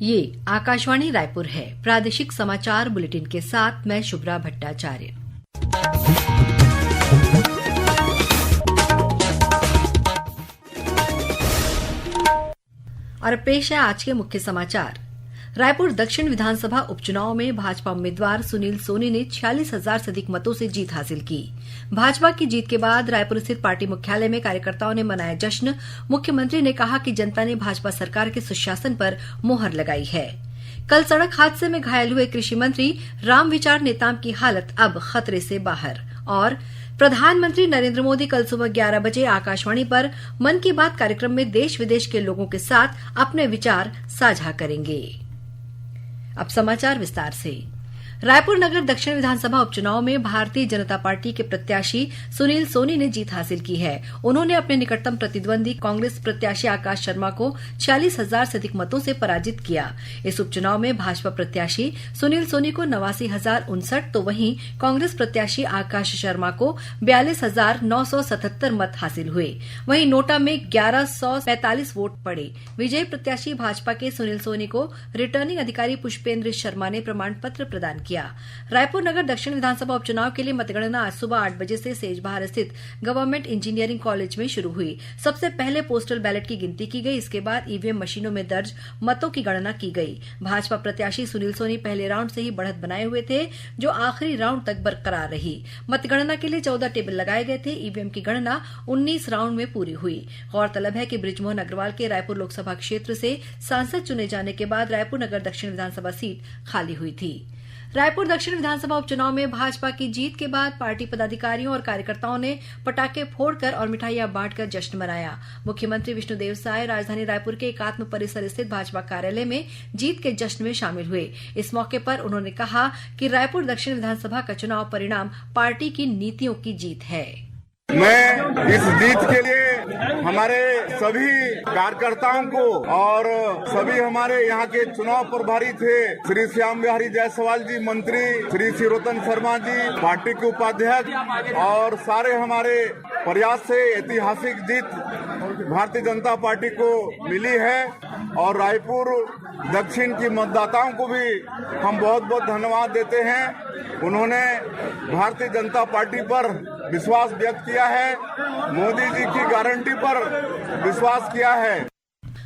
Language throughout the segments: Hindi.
ये आकाशवाणी रायपुर है। प्रादेशिक समाचार बुलेटिन के साथ मैं शुभ्रा भट्टाचार्य। और पेश है आज के मुख्य समाचार। रायपुर दक्षिण विधानसभा उपचुनाव में भाजपा उम्मीदवार सुनील सोनी ने 46,000 से अधिक मतों से जीत हासिल की। भाजपा की जीत के बाद रायपुर स्थित पार्टी मुख्यालय में कार्यकर्ताओं ने मनाया जश्न। मुख्यमंत्री ने कहा कि जनता ने भाजपा सरकार के सुशासन पर मोहर लगाई है। कल सड़क हादसे में घायल हुए कृषि मंत्री रामविचार नेताम की हालत अब खतरे से बाहर। और प्रधानमंत्री नरेंद्र मोदी कल सुबह 11 बजे आकाशवाणी पर मन की बात कार्यक्रम में देश विदेश के लोगों के साथ अपने विचार साझा करेंगे। अब समाचार विस्तार से। रायपुर नगर दक्षिण विधानसभा उपचुनाव में भारतीय जनता पार्टी के प्रत्याशी सुनील सोनी ने जीत हासिल की है। उन्होंने अपने निकटतम प्रतिद्वंदी कांग्रेस प्रत्याशी आकाश शर्मा को 46,000 से अधिक मतों से पराजित किया। इस उपचुनाव में भाजपा प्रत्याशी सुनील सोनी को 89,059 तो वहीं कांग्रेस प्रत्याशी आकाश शर्मा को 42,977 मत हासिल हुए। वहीं नोटा में 1,145 वोट पड़े। विजयी प्रत्याशी भाजपा के सुनील सोनी को रिटर्निंग अधिकारी पुष्पेंद्र शर्मा ने प्रमाण पत्र प्रदान किया। रायपुर नगर दक्षिण विधानसभा उपचुनाव के लिए मतगणना आज सुबह 8 बजे से सेजबहार स्थित गवर्नमेंट इंजीनियरिंग कॉलेज में शुरू हुई। सबसे पहले पोस्टल बैलेट की गिनती की गई। इसके बाद ईवीएम मशीनों में दर्ज मतों की गणना की गई। भाजपा प्रत्याशी सुनील सोनी पहले राउंड से ही बढ़त बनाए हुए थे, जो आखिरी राउंड तक बरकरार रही। मतगणना के लिए 14 टेबल लगाए गए थे। ईवीएम की गणना 19 राउंड में पूरी हुई। गौरतलब है कि बृजमोहन अग्रवाल के रायपुर लोकसभा क्षेत्र से सांसद चुने जाने के बाद रायपुर नगर दक्षिण विधानसभा सीट खाली हुई थी। रायपुर दक्षिण विधानसभा उपचुनाव में भाजपा की जीत के बाद पार्टी पदाधिकारियों और कार्यकर्ताओं ने पटाखे फोड़कर और मिठाइयां बांटकर जश्न मनाया। मुख्यमंत्री विष्णुदेव साय राजधानी रायपुर के एकात्म परिसर स्थित भाजपा कार्यालय में जीत के जश्न में शामिल हुए। इस मौके पर उन्होंने कहा कि रायपुर दक्षिण विधानसभा का चुनाव परिणाम पार्टी की नीतियों की जीत है। मैं इस जीत के लिए हमारे सभी कार्यकर्ताओं को और सभी हमारे यहाँ के चुनाव प्रभारी थे, श्री श्याम बिहारी जायसवाल जी, मंत्री श्री शिरोतन शर्मा जी, पार्टी के उपाध्यक्ष और सारे हमारे प्रयास से ऐतिहासिक जीत भारतीय जनता पार्टी को मिली है। और रायपुर दक्षिण की मतदाताओं को भी हम बहुत बहुत धन्यवाद देते हैं। उन्होंने भारतीय जनता पार्टी पर विश्वास व्यक्त किया है, मोदी जी की गारंटी पर विश्वास किया है।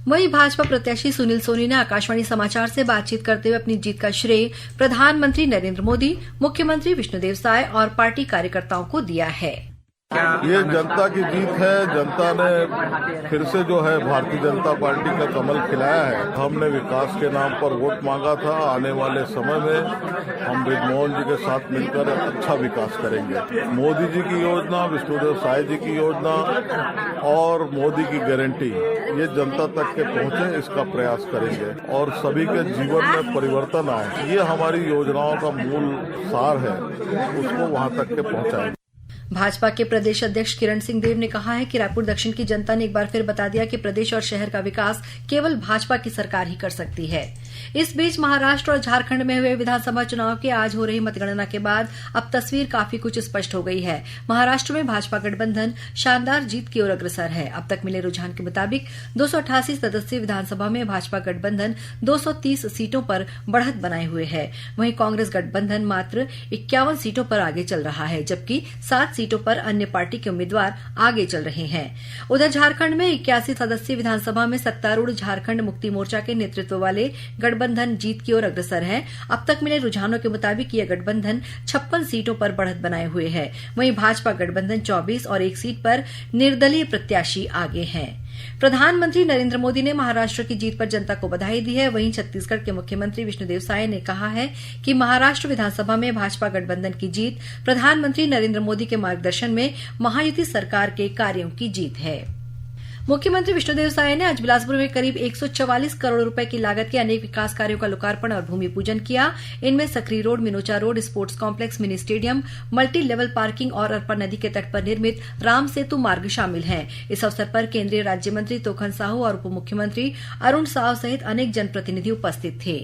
वहीं भाजपा प्रत्याशी सुनील सोनी ने आकाशवाणी समाचार से बातचीत करते हुए अपनी जीत का श्रेय प्रधानमंत्री नरेंद्र मोदी, मुख्यमंत्री विष्णुदेव साय और पार्टी कार्यकर्ताओं को दिया है। ये जनता की जीत है। जनता ने फिर से जो है भारतीय जनता पार्टी का कमल खिलाया है। हमने विकास के नाम पर वोट मांगा था। आने वाले समय में हम बृजमोहन जी के साथ मिलकर अच्छा विकास करेंगे। मोदी जी की योजना, विष्णुदेव साय जी की योजना और मोदी की गारंटी ये जनता तक के पहुंचे, इसका प्रयास करेंगे और सभी के जीवन में परिवर्तन आए। ये हमारी योजनाओं का मूल सार है, उसको वहां तक के पहुंचाएंगे। भाजपा के प्रदेश अध्यक्ष किरण सिंह देव ने कहा है कि रायपुर दक्षिण की जनता ने एक बार फिर बता दिया कि प्रदेश और शहर का विकास केवल भाजपा की सरकार ही कर सकती है। इस बीच महाराष्ट्र और झारखंड में हुए विधानसभा चुनाव के आज हो रही मतगणना के बाद अब तस्वीर काफी कुछ स्पष्ट हो गई है। महाराष्ट्र में भाजपा गठबंधन शानदार जीत की ओर अग्रसर है। अब तक मिले रुझान के मुताबिक 288 सदस्यीय विधानसभा में भाजपा गठबंधन 230 सीटों पर बढ़त बनाए हुए है। वहीं कांग्रेस गठबंधन मात्र 51 सीटों पर आगे चल रहा है, जबकि 7 सीटों पर अन्य पार्टी के उम्मीदवार आगे चल रहे हैं। उधर झारखंड में 81 सदस्यीय विधानसभा में सत्तारूढ़ झारखंड मुक्ति मोर्चा के नेतृत्व वाले गठबंधन जीत की ओर अग्रसर है। अब तक मिले रुझानों के मुताबिक यह गठबंधन 56 सीटों पर बढ़त बनाए हुए है। वहीं भाजपा गठबंधन 24 और एक सीट पर निर्दलीय प्रत्याशी आगे हैं। प्रधानमंत्री नरेंद्र मोदी ने महाराष्ट्र की जीत पर जनता को बधाई दी है। वहीं छत्तीसगढ़ के मुख्यमंत्री विष्णुदेव साय ने कहा है कि महाराष्ट्र विधानसभा में भाजपा गठबंधन की जीत प्रधानमंत्री नरेंद्र मोदी के मार्गदर्शन में महायुति सरकार के कार्यों की जीत है। मुख्यमंत्री विष्णुदेव साय ने आज बिलासपुर में करीब 144 करोड़ रुपए की लागत के अनेक विकास कार्यों का लोकार्पण और भूमि पूजन किया। इनमें Sakri road, Minocha road, sports complex, mini stadium, multi level parking और अरपा नदी के तट पर निर्मित राम सेतु मार्ग शामिल हैं। इस अवसर पर केंद्रीय राज्य मंत्री तोखन साहू और उप मुख्यमंत्री अरुण साव सहित अनेक जनप्रतिनिधि उपस्थित थे।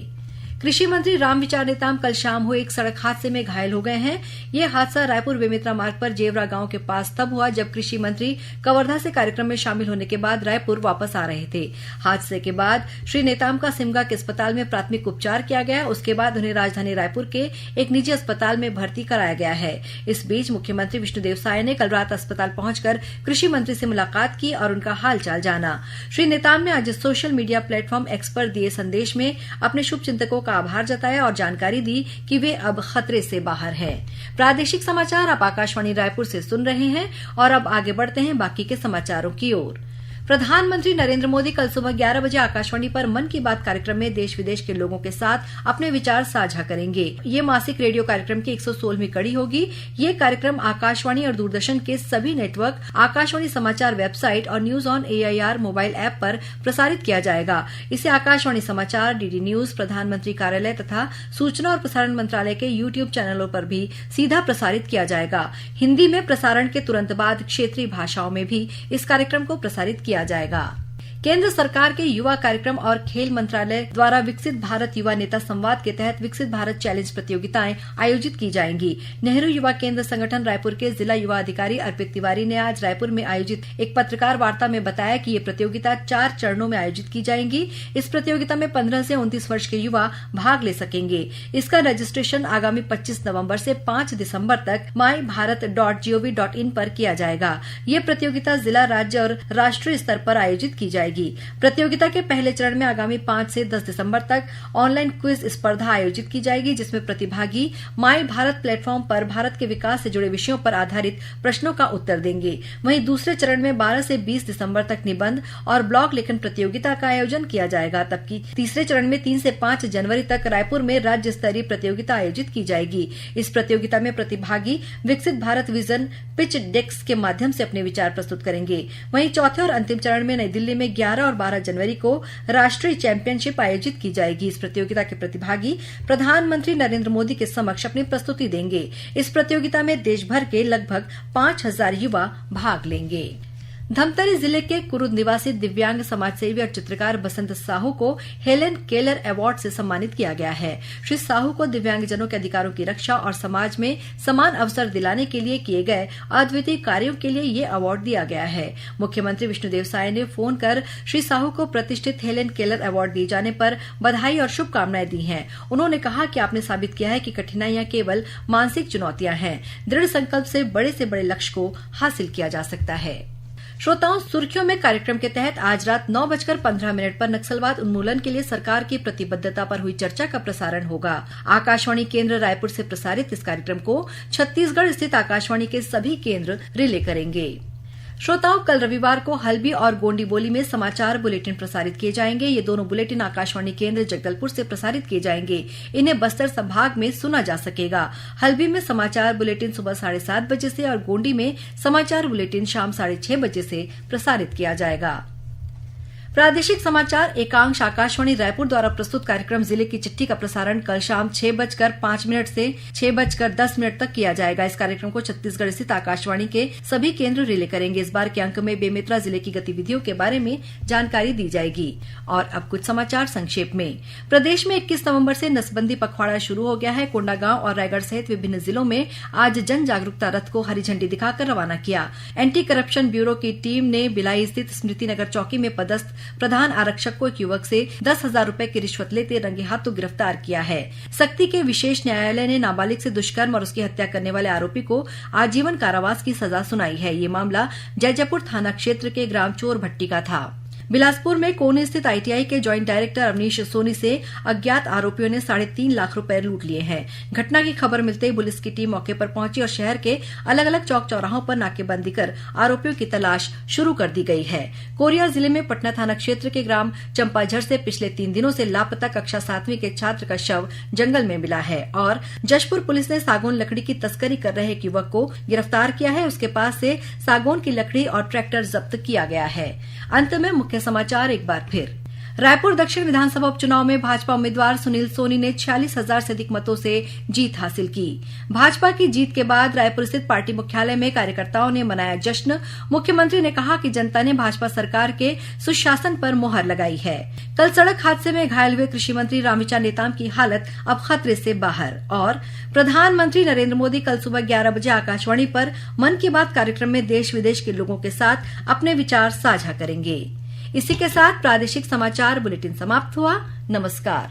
कृषि मंत्री रामविचार नेताम कल शाम हुए एक सड़क हादसे में घायल हो गए हैं। ये हादसा रायपुर बेमेतरा मार्ग पर जेवरा गांव के पास तब हुआ जब कृषि मंत्री कवर्धा से कार्यक्रम में शामिल होने के बाद रायपुर वापस आ रहे थे। हादसे के बाद श्री नेताम का सिमगा के अस्पताल में प्राथमिक उपचार किया गया। उसके बाद उन्हें राजधानी रायपुर के एक निजी अस्पताल में भर्ती कराया गया है। इस बीच मुख्यमंत्री विष्णुदेव साय ने कल रात अस्पताल पहुंचकर कृषि मंत्री से मुलाकात की और उनका हालचाल जाना। श्री नेताम ने आज सोशल मीडिया प्लेटफॉर्म एक्स पर दिए संदेश में अपने शुभचिंतकों का आभार जताया और जानकारी दी कि वे अब खतरे से बाहर हैं। प्रादेशिक समाचार आप आकाशवाणी रायपुर से सुन रहे हैं और अब आगे बढ़ते हैं बाकी के समाचारों की ओर। प्रधानमंत्री नरेंद्र मोदी कल सुबह 11 बजे आकाशवाणी पर मन की बात कार्यक्रम में देश विदेश के लोगों के साथ अपने विचार साझा करेंगे। ये मासिक रेडियो कार्यक्रम की 116वीं कड़ी होगी। ये कार्यक्रम आकाशवाणी और दूरदर्शन के सभी नेटवर्क, आकाशवाणी समाचार वेबसाइट और news on AIR mobile app पर प्रसारित किया जाएगा। इसे आकाशवाणी समाचार, DD न्यूज, प्रधानमंत्री कार्यालय तथा सूचना और प्रसारण मंत्रालय के YouTube चैनलों पर भी सीधा प्रसारित किया जाएगा। हिन्दी में प्रसारण के तुरंत बाद क्षेत्रीय भाषाओं में भी इस कार्यक्रम को प्रसारित किया जाएगा। केंद्र सरकार के युवा कार्यक्रम और खेल मंत्रालय द्वारा विकसित भारत युवा नेता संवाद के तहत विकसित भारत चैलेंज प्रतियोगिताएं आयोजित की जाएंगी। नेहरू युवा केंद्र संगठन रायपुर के जिला युवा अधिकारी अर्पित तिवारी ने आज रायपुर में आयोजित एक पत्रकार वार्ता में बताया कि ये प्रतियोगिता 4 चरणों में आयोजित की जाएंगी। इस प्रतियोगिता में 15 से 29 वर्ष के युवा भाग ले सकेंगे। इसका रजिस्ट्रेशन आगामी 25 नवम्बर से 5 दिसम्बर तक mybharat.gov.in पर किया जाएगा। ये प्रतियोगिता जिला, राज्य और राष्ट्रीय स्तर पर आयोजित की जाएगी। प्रतियोगिता के पहले चरण में आगामी 5 से 10 दिसंबर तक ऑनलाइन क्विज स्पर्धा आयोजित की जाएगी, जिसमें प्रतिभागी माई भारत प्लेटफॉर्म पर भारत के विकास से जुड़े विषयों पर आधारित प्रश्नों का उत्तर देंगे। वहीं दूसरे चरण में 12 से 20 दिसंबर तक निबंध और ब्लॉग लेखन प्रतियोगिता का आयोजन किया जाएगा, जबकि तीसरे चरण में 3 से 5 जनवरी तक रायपुर में राज्य स्तरीय प्रतियोगिता आयोजित की जाएगी। इस प्रतियोगिता में प्रतिभागी विकसित भारत विजन पिच डेस्क के माध्यम से अपने विचार प्रस्तुत करेंगे। वहीं चौथे और अंतिम चरण में नई दिल्ली में 11 और 12 जनवरी को राष्ट्रीय चैंपियनशिप आयोजित की जाएगी। इस प्रतियोगिता के प्रतिभागी प्रधानमंत्री नरेंद्र मोदी के समक्ष अपनी प्रस्तुति देंगे। इस प्रतियोगिता में देश भर के लगभग 5000 युवा भाग लेंगे। धमतरी जिले के कुरुद निवासी दिव्यांग समाजसेवी और चित्रकार बसंत साहू को हेलेन केलर अवार्ड से सम्मानित किया गया है। श्री साहू को दिव्यांगजनों के अधिकारों की रक्षा और समाज में समान अवसर दिलाने के लिए किए गए अद्वितीय कार्यों के लिए ये अवार्ड दिया गया है। मुख्यमंत्री विष्णुदेव साय ने फोन कर श्री साहू को प्रतिष्ठित हेलेन केलर अवार्ड दिए जाने पर बधाई और शुभकामनाएं दी हैं। उन्होंने कहा कि आपने साबित किया है कि कठिनाइयां केवल मानसिक चुनौतियां हैं। दृढ़ संकल्प से बड़े लक्ष्य को हासिल किया जा सकता है। श्रोताओं, सुर्खियों में कार्यक्रम के तहत आज रात 9:15 पर नक्सलवाद उन्मूलन के लिए सरकार की प्रतिबद्धता पर हुई चर्चा का प्रसारण होगा। आकाशवाणी केंद्र रायपुर से प्रसारित इस कार्यक्रम को छत्तीसगढ़ स्थित आकाशवाणी के सभी केंद्र रिले करेंगे। श्रोताओं, कल रविवार को हल्बी और गोंडी बोली में समाचार बुलेटिन प्रसारित किए जाएंगे। ये दोनों बुलेटिन आकाशवाणी केंद्र जगदलपुर से प्रसारित किए जाएंगे। इन्हें बस्तर संभाग में सुना जा सकेगा। हल्बी में समाचार बुलेटिन सुबह 7:30 बजे से और गोंडी में समाचार बुलेटिन शाम 6:30 बजे से प्रसारित किया जाएगा। प्रादेशिक समाचार एकांश आकाशवाणी रायपुर द्वारा प्रस्तुत कार्यक्रम जिले की चिट्ठी का प्रसारण कल शाम 6:05 से 6:10 तक किया जाएगा। इस कार्यक्रम को छत्तीसगढ़ स्थित आकाशवाणी के सभी केंद्र रिले करेंगे। इस बार के अंक में बेमेतरा जिले की गतिविधियों के बारे में जानकारी दी जाएगी। और अब कुछ समाचार संक्षेप में। प्रदेश में 21 नवम्बर से नसबंदी पखवाड़ा शुरू हो गया है। कोंडागांव और रायगढ़ सहित विभिन्न जिलों में आज जन जागरूकता रथ को हरी झंडी दिखाकर रवाना किया। एंटी करप्शन ब्यूरो की टीम ने बिलाई स्थित स्मृति नगर चौकी में पदस्थ प्रधान आरक्षक को एक युवक से 10,000 रुपए की रिश्वत लेते रंगे हाथों गिरफ्तार किया है। सक्ती के विशेष न्यायालय ने नाबालिग से दुष्कर्म और उसकी हत्या करने वाले आरोपी को आजीवन कारावास की सजा सुनाई है। ये मामला जैजपुर थाना क्षेत्र के ग्राम चोर भट्टी का था। बिलासपुर में कोनी स्थित ITI के ज्वाइंट डायरेक्टर अवनीश सोनी से अज्ञात आरोपियों ने 3.5 लाख रुपए लूट लिए हैं। घटना की खबर मिलते ही पुलिस की टीम मौके पर पहुंची और शहर के अलग अलग चौक चौराहों पर नाकेबंदी कर आरोपियों की तलाश शुरू कर दी गई है। कोरिया जिले में पटना थाना क्षेत्र के ग्राम चंपाझर से पिछले 3 दिनों से लापता कक्षा 7वीं के छात्र का शव जंगल में मिला है। और जशपुर पुलिस ने सागौन लकड़ी की तस्करी कर रहे एक युवक को गिरफ्तार किया है। उसके पास से सागौन की लकड़ी और ट्रैक्टर जब्त किया गया है। अंत में मुख्य समाचार एक बार फिर। रायपुर दक्षिण विधानसभा उपचुनाव में भाजपा उम्मीदवार सुनील सोनी ने 46,000 से अधिक मतों से जीत हासिल की। भाजपा की जीत के बाद रायपुर स्थित पार्टी मुख्यालय में कार्यकर्ताओं ने मनाया जश्न। मुख्यमंत्री ने कहा कि जनता ने भाजपा सरकार के सुशासन पर मुहर लगाई है। कल सड़क हादसे में घायल हुए कृषि मंत्री रामविचार नेताम की हालत अब खतरे से बाहर। और प्रधानमंत्री नरेंद्र मोदी कल सुबह 11 बजे आकाशवाणी पर मन की बात कार्यक्रम में देश विदेश के लोगों के साथ अपने विचार साझा करेंगे। इसी के साथ प्रादेशिक समाचार बुलेटिन समाप्त हुआ। नमस्कार।